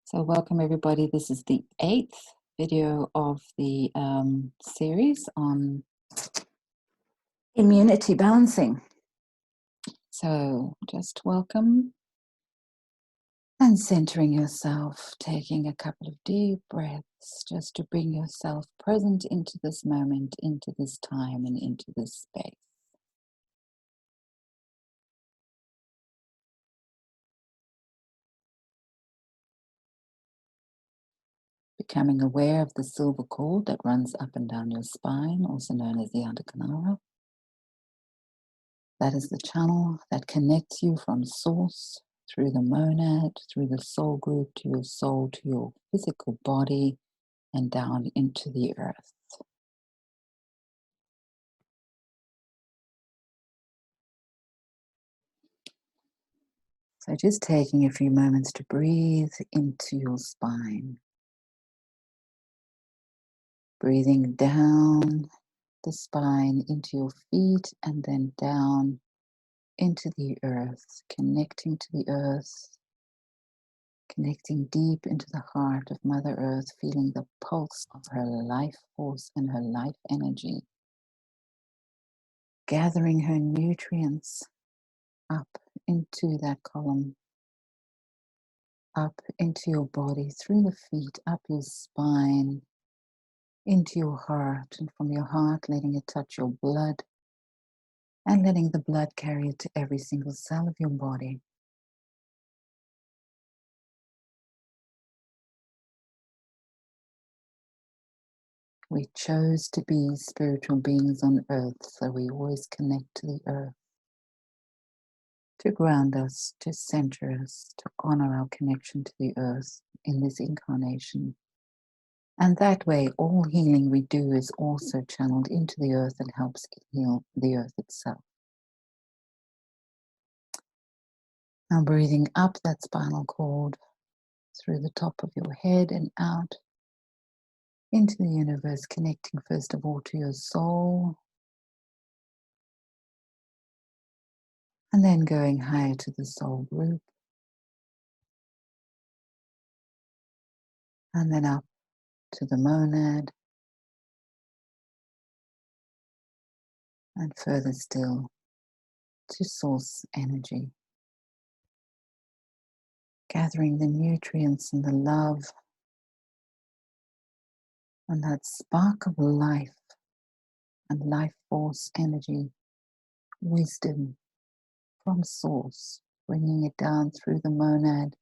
So welcome everybody. This is the 8th video of the series on immunity balancing. So just welcome and centering yourself, taking a couple of deep breaths just to bring yourself present into this moment, into this time, and into this space. Becoming aware of the silver cord that runs up and down your spine, also known as the Ardha Kanara. That is the channel that connects you from source, through the monad, through the soul group, to your soul, to your physical body, and down into the earth. So just taking a few moments to breathe into your spine. Breathing down the spine into your feet and then down into the earth, connecting to the earth, connecting deep into the heart of Mother Earth, feeling the pulse of her life force and her life energy, gathering her nutrients up into that column, up into your body, through the feet, up your spine, into your heart, and from your heart letting it touch your blood, and letting the blood carry it to every single cell of your body. We chose to be spiritual beings on earth, so we always connect to the earth, to ground us, to center us, to honor our connection to the earth in this incarnation. And that way, all healing we do is also channeled into the earth and helps heal the earth itself. Now breathing up that spinal cord, through the top of your head and out into the universe, connecting first of all to your soul, and then going higher to the soul group, and then up to the monad, and further still to source energy, gathering the nutrients and the love and that spark of life and life force energy, wisdom from source, bringing it down through the monad,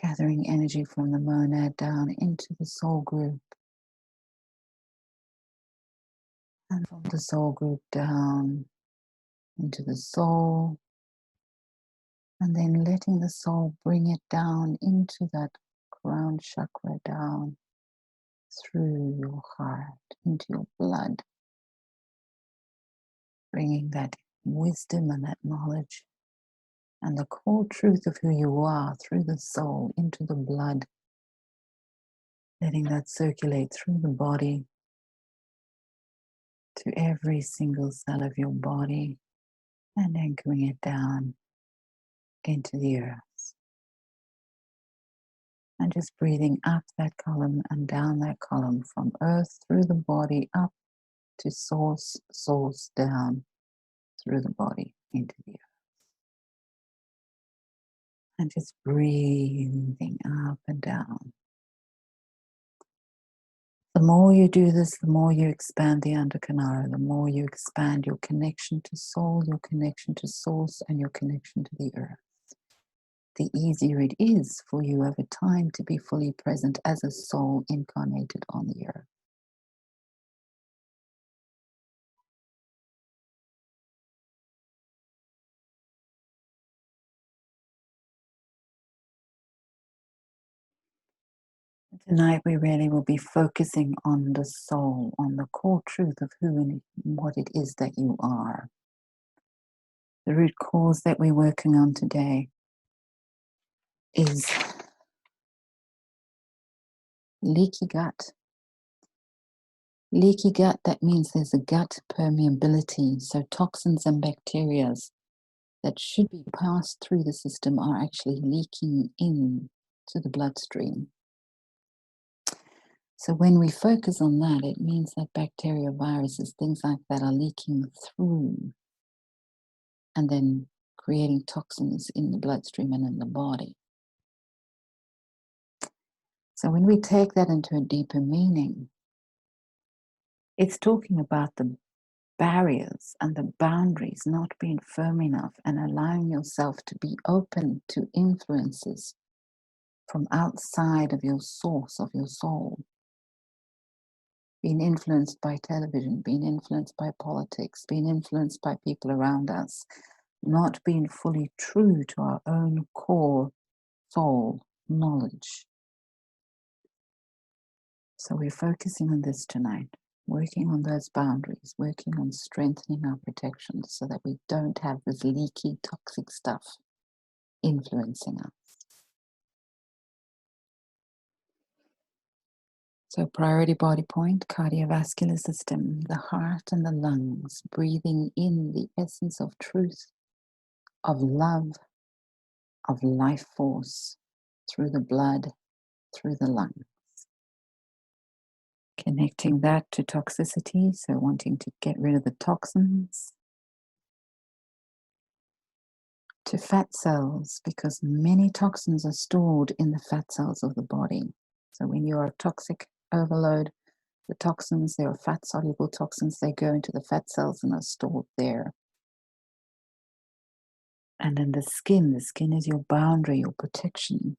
gathering energy from the monad down into the soul group, and from the soul group down into the soul, and then letting the soul bring it down into that crown chakra, down through your heart, into your blood, bringing that wisdom and that knowledge and the core truth of who you are through the soul into the blood, letting that circulate through the body to every single cell of your body, and anchoring it down into the earth. And just breathing up that column and down that column, from earth through the body up to source, source down through the body into the earth. And just breathing up and down. The more you do this, the more you expand the Ardha Kanara, the more you expand your connection to soul, your connection to source, and your connection to the earth. The easier it is for you over time to be fully present as a soul incarnated on the earth. Tonight we really will be focusing on the soul, on the core truth of who and what it is that you are. The root cause that we're working on today is leaky gut. Leaky gut, that means there's a gut permeability, so toxins and bacteria that should be passed through the system are actually leaking in to the bloodstream. So when we focus on that, it means that bacteria, viruses, things like that are leaking through and then creating toxins in the bloodstream and in the body. So when we take that into a deeper meaning, it's talking about the barriers and the boundaries not being firm enough and allowing yourself to be open to influences from outside of your source of your soul. Being influenced by television, being influenced by politics, being influenced by people around us, not being fully true to our own core soul knowledge. So we're focusing on this tonight, working on those boundaries, working on strengthening our protections so that we don't have this leaky, toxic stuff influencing us. So priority body point, cardiovascular system, the heart and the lungs, breathing in the essence of truth, of love, of life force through the blood, through the lungs. Connecting that to toxicity, so wanting to get rid of the toxins. To fat cells, because many toxins are stored in the fat cells of the body. So when you are toxic overload, the toxins, they are fat-soluble toxins, they go into the fat cells and are stored there. And then the skin is your boundary, your protection.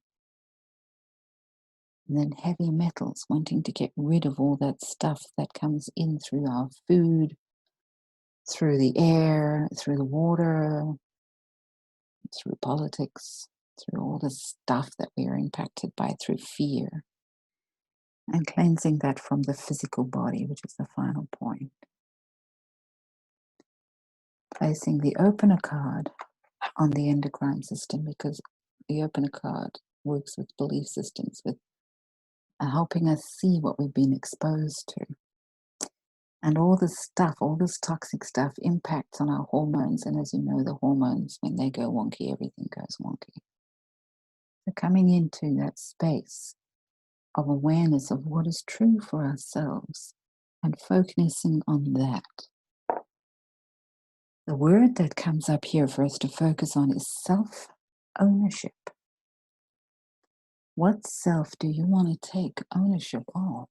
And then heavy metals, wanting to get rid of all that stuff that comes in through our food, through the air, through the water, through politics, through all the stuff that we are impacted by through fear. And cleansing that from the physical body, which is the final point. Placing the opener card on the endocrine system, because the opener card works with belief systems, with helping us see what we've been exposed to. And all this stuff, all this toxic stuff impacts on our hormones. And as you know, the hormones, when they go wonky, everything goes wonky. So coming into that space of awareness of what is true for ourselves and focusing on that. The word that comes up here for us to focus on is self-ownership. What self do you want to take ownership of?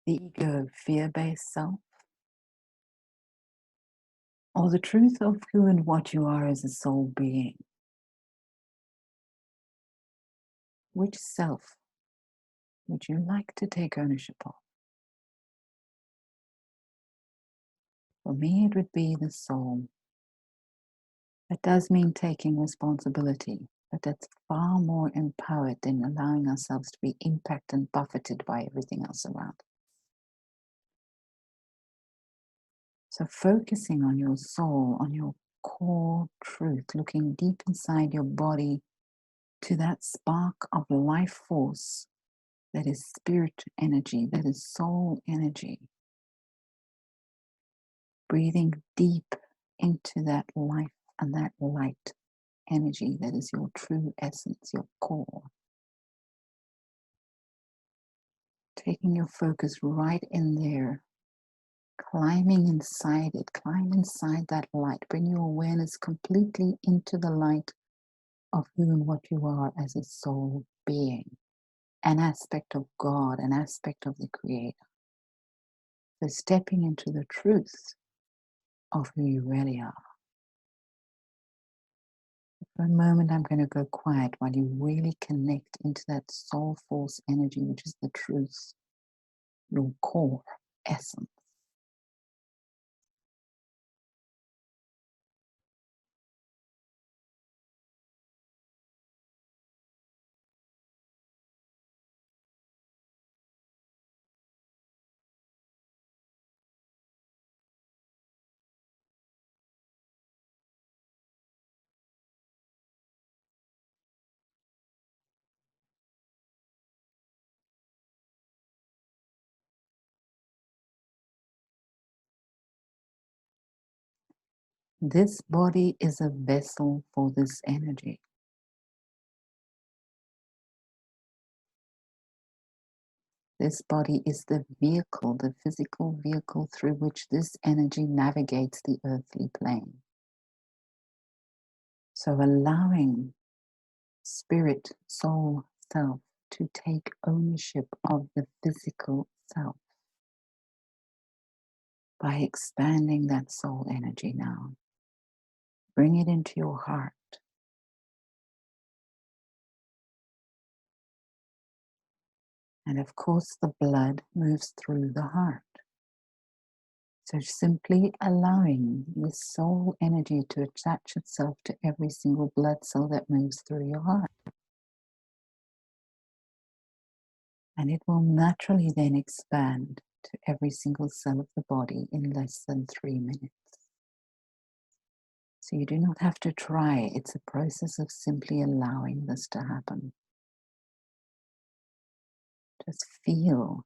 The ego, fear-based self? Or the truth of who and what you are as a soul being? Which self would you like to take ownership of? For me, it would be the soul. That does mean taking responsibility, but that's far more empowered than allowing ourselves to be impacted and buffeted by everything else around. So focusing on your soul, on your core truth, looking deep inside your body to that spark of life force that is spirit energy, that is soul energy. Breathing deep into that life and that light energy that is your true essence, your core. Taking your focus right in there, climbing inside it, climb inside that light, bring your awareness completely into the light of who and what you are as a soul being, an aspect of God, an aspect of the Creator. So stepping into the truth of who you really are. For a moment, I'm going to go quiet while you really connect into that soul force energy, which is the truth, your core essence. This body is a vessel for this energy. This body is the vehicle, the physical vehicle through which this energy navigates the earthly plane. So allowing spirit, soul, self to take ownership of the physical self by expanding that soul energy now. Bring it into your heart. And of course, the blood moves through the heart. So simply allowing this soul energy to attach itself to every single blood cell that moves through your heart. And it will naturally then expand to every single cell of the body in less than 3 minutes. So you do not have to try. It's a process of simply allowing this to happen. Just feel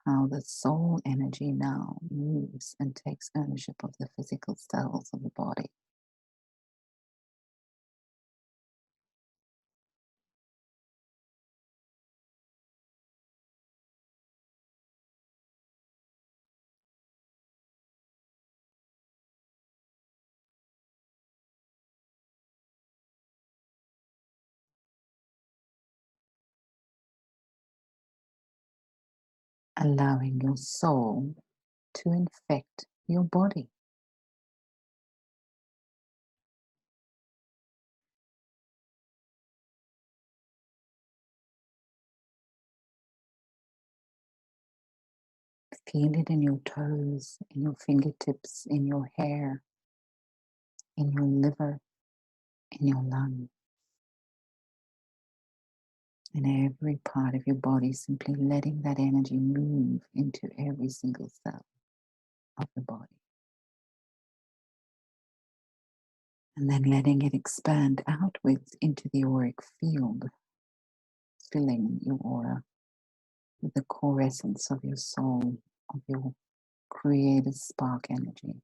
how the soul energy now moves and takes ownership of the physical cells of the body. Allowing your soul to infect your body. Feel it in your toes, in your fingertips, in your hair, in your liver, in your lungs, in every part of your body, simply letting that energy move into every single cell of the body. And then letting it expand outwards into the auric field, filling your aura with the core essence of your soul, of your creative spark energy.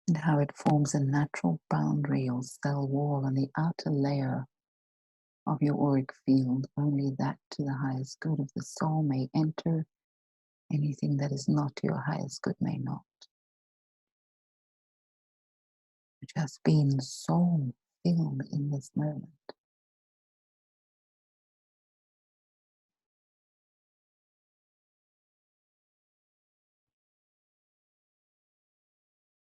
And how it forms a natural boundary or cell wall on the outer layer of your auric field. Only that to the highest good of the soul may enter. Anything that is not to your highest good may not. Just being soul filled in this moment.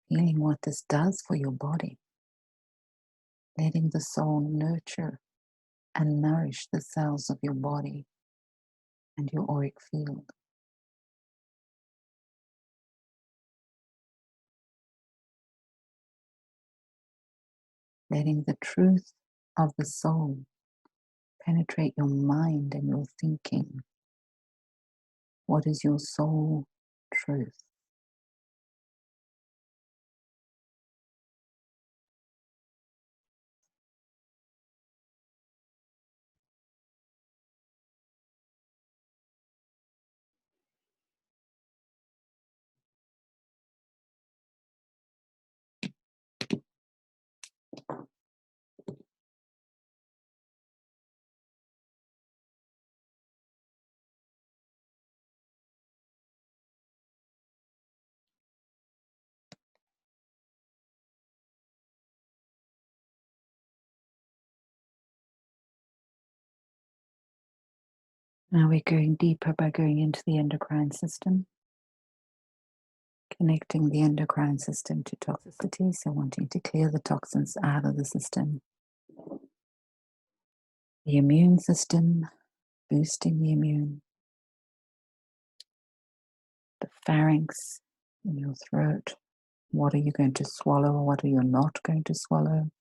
Feeling what this does for your body. Letting the soul nurture and nourish the cells of your body and your auric field. Letting the truth of the soul penetrate your mind and your thinking. What is your soul truth? Now we're going deeper by going into the endocrine system, connecting the endocrine system to toxicity, so wanting to clear the toxins out of the system. The immune system, boosting the immune. The pharynx in your throat. What are you going to swallow or what are you not going to swallow?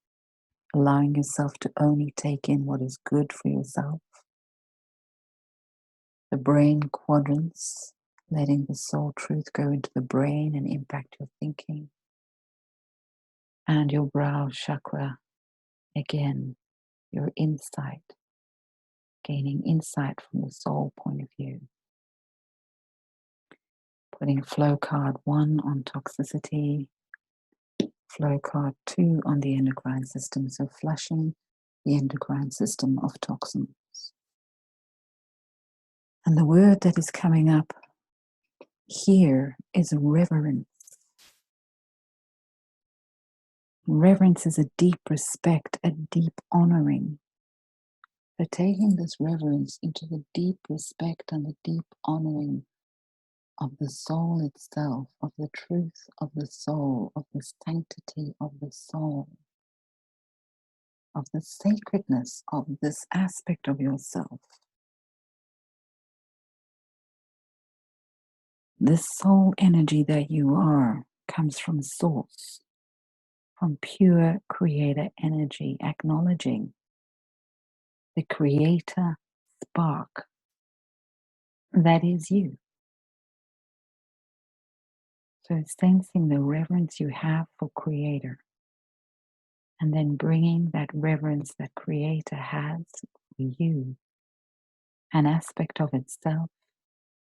Allowing yourself to only take in what is good for yourself. The brain quadrants, letting the soul truth go into the brain and impact your thinking. And your brow chakra, again, your insight, gaining insight from the soul point of view. Putting flow card 1 on toxicity, flow card 2 on the endocrine system, so flushing the endocrine system of toxins. And the word that is coming up here is reverence. Reverence is a deep respect, a deep honoring. So taking this reverence into the deep respect and the deep honoring of the soul itself, of the truth of the soul, of the sanctity of the soul, of the sacredness of this aspect of yourself. This soul energy that you are comes from source, from pure creator energy, acknowledging the creator spark that is you. So sensing the reverence you have for creator, and then bringing that reverence that creator has for you, an aspect of itself,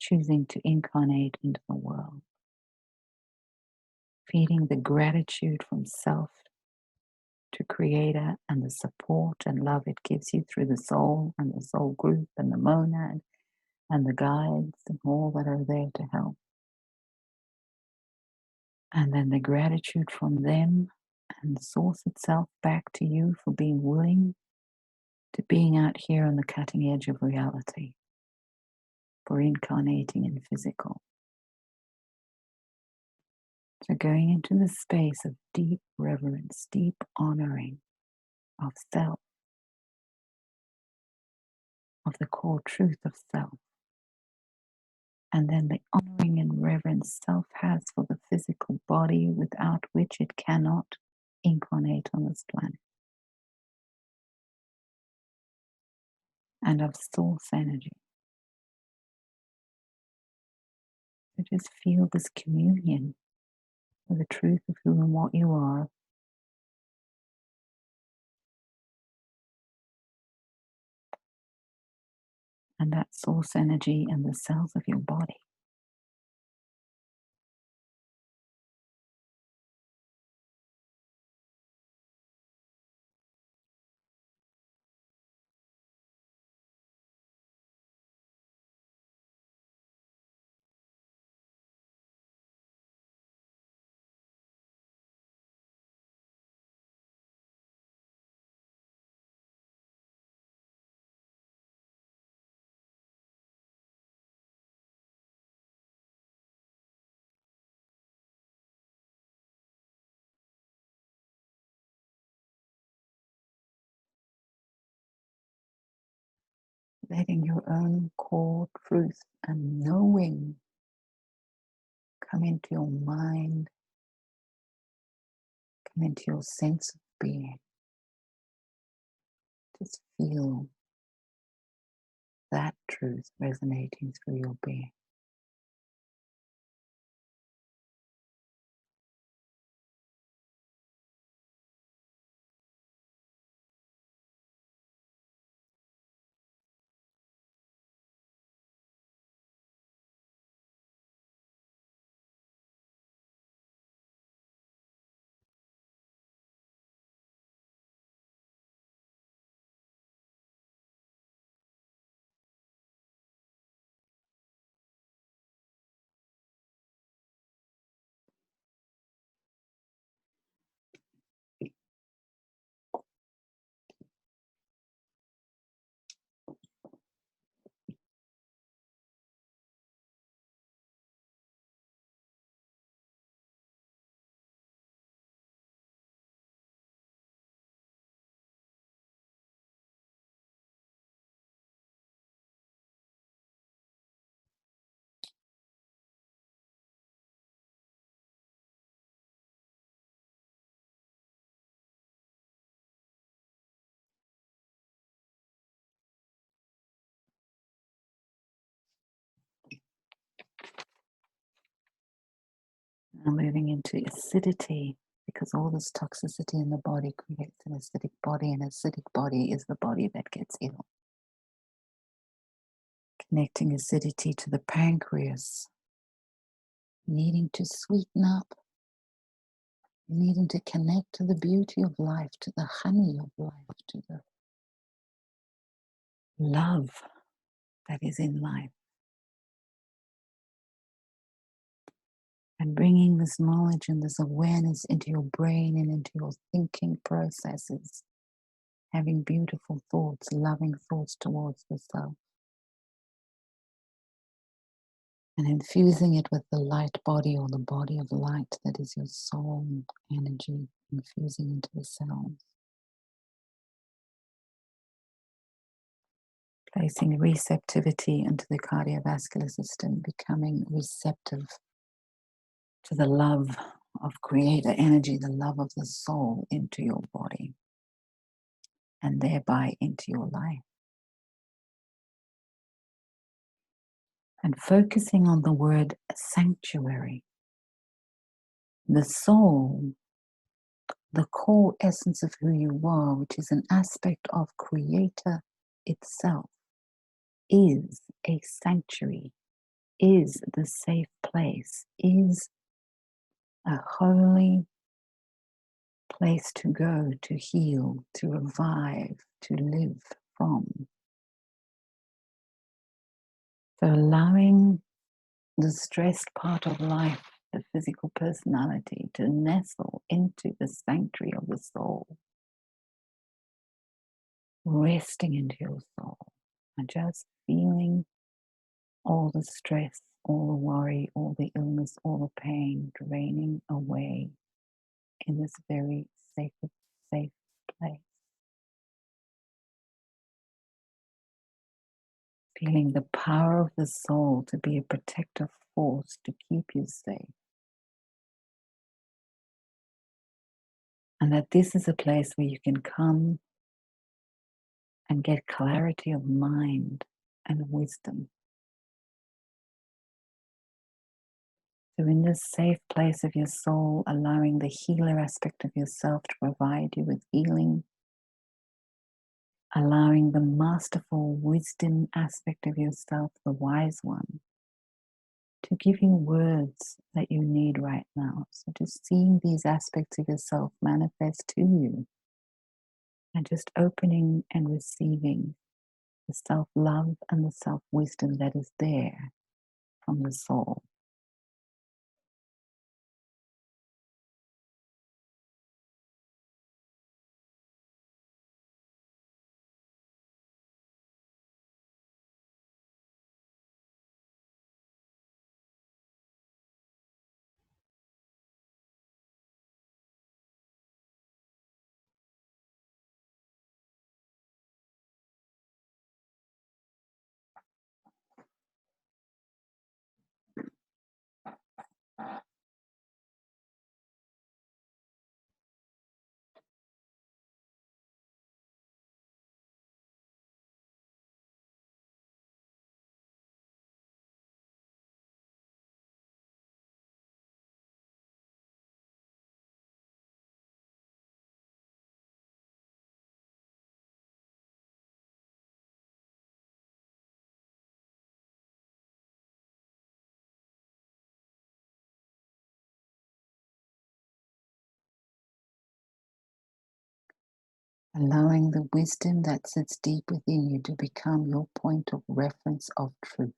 choosing to incarnate into the world. Feeding the gratitude from self to creator and the support and love it gives you through the soul and the soul group and the monad and the guides and all that are there to help. And then the gratitude from them and the source itself back to you for being willing to being out here on the cutting edge of reality, for incarnating in physical. So going into the space of deep reverence, deep honoring of self, of the core truth of self, and then the honoring and reverence self has for the physical body without which it cannot incarnate on this planet, and of source energy. So just feel this communion with the truth of who and what you are, and that source energy and the cells of your body. Letting your own core truth and knowing come into your mind, come into your sense of being. Just feel that truth resonating through your being. Now moving into acidity, because all this toxicity in the body creates an acidic body, and acidic body is the body that gets ill. connecting acidity to the pancreas, needing to sweeten up, needing to connect to the beauty of life, to the honey of life, to the love that is in life. And bringing this knowledge and this awareness into your brain and into your thinking processes, having beautiful thoughts, loving thoughts towards the self, and infusing it with the light body or the body of light that is your soul energy, infusing into the cells. Placing receptivity into the cardiovascular system, becoming receptive to the love of creator energy, the love of the soul into your body, and thereby into your life. And focusing on the word sanctuary. The soul, the core essence of who you are, which is an aspect of creator itself, is a sanctuary, is the safe place, is a holy place to go, to heal, to revive, to live from. So allowing the stressed part of life, the physical personality, to nestle into the sanctuary of the soul, resting into your soul, and just feeling all the stress, all the worry, all the illness, all the pain draining away in this very safe place. Feeling the power of the soul to be a protective force to keep you safe. And that this is a place where you can come and get clarity of mind and wisdom. So in this safe place of your soul, allowing the healer aspect of yourself to provide you with healing, allowing the masterful wisdom aspect of yourself, the wise one, to give you words that you need right now. So just seeing these aspects of yourself manifest to you and just opening and receiving the self-love and the self-wisdom that is there from the soul. Allowing the wisdom that sits deep within you to become your point of reference of truth.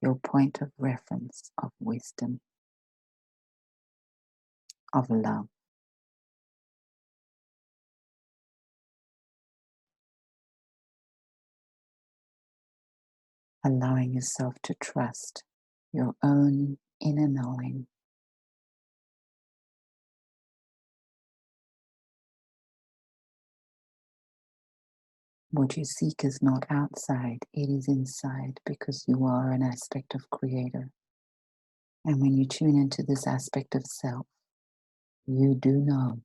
Your point of reference of wisdom, of love. Allowing yourself to trust your own inner knowing. What you seek is not outside, it is inside, because you are an aspect of creator. And when you tune into this aspect of self, you do know.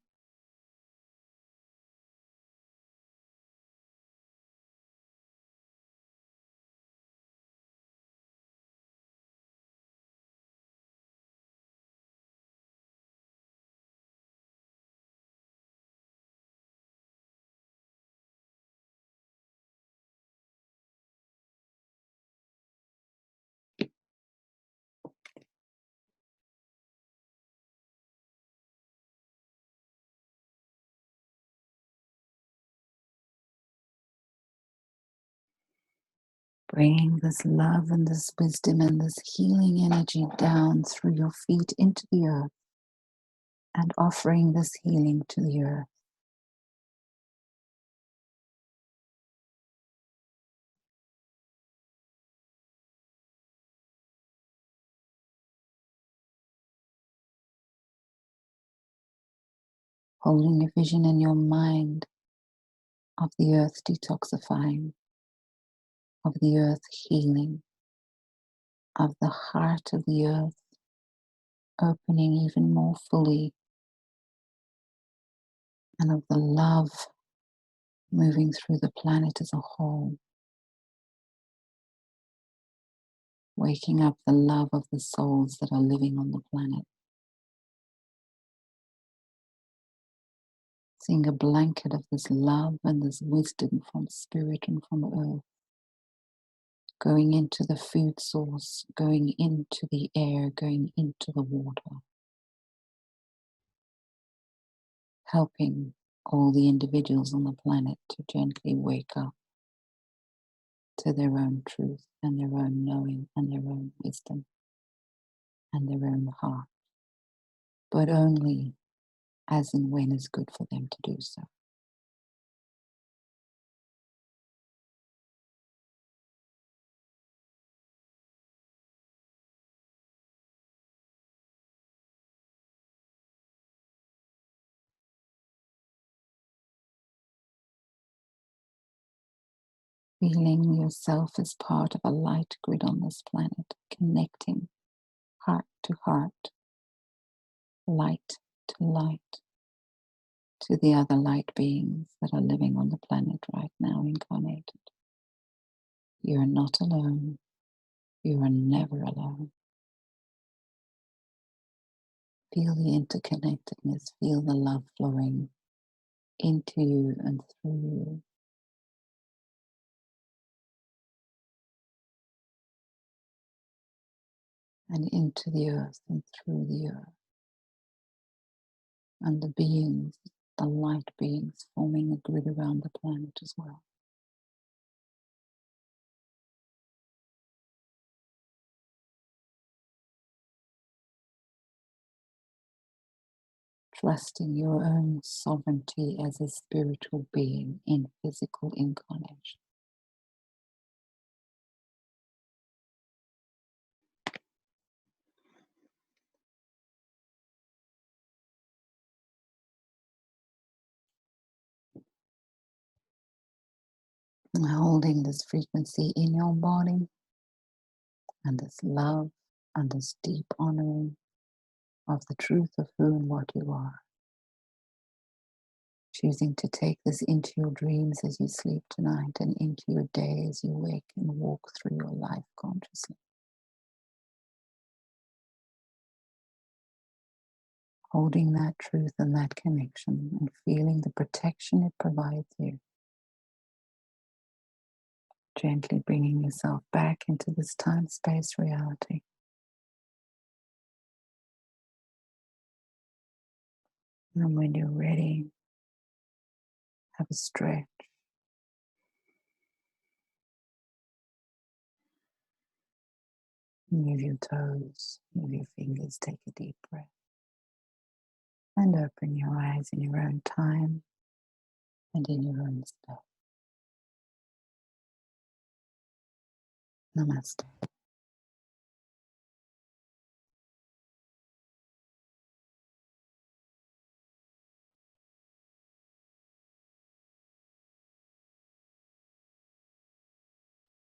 Bringing this love and this wisdom and this healing energy down through your feet into the earth and offering this healing to the earth. Holding a vision in your mind of the earth detoxifying, of the earth healing, of the heart of the earth opening even more fully, and of the love moving through the planet as a whole, waking up the love of the souls that are living on the planet. Seeing a blanket of this love and this wisdom from spirit and from earth, going into the food source, going into the air, going into the water, helping all the individuals on the planet to gently wake up to their own truth and their own knowing and their own wisdom and their own heart, but only as and when is good for them to do so. Feeling yourself as part of a light grid on this planet, connecting heart to heart, light to light, to the other light beings that are living on the planet right now, incarnated. You are not alone. You are never alone. Feel the interconnectedness, feel the love flowing into you and through you. And into the earth and through the earth. And the beings, the light beings, forming a grid around the planet as well. Trusting your own sovereignty as a spiritual being in physical incarnation. And holding this frequency in your body and this love and this deep honoring of the truth of who and what you are. Choosing to take this into your dreams as you sleep tonight and into your day as you wake and walk through your life consciously. Holding that truth and that connection and feeling the protection it provides you. Gently bringing yourself back into this time-space reality. And when you're ready, have a stretch. Move your toes, move your fingers, take a deep breath. And open your eyes in your own time and in your own space. Namaste.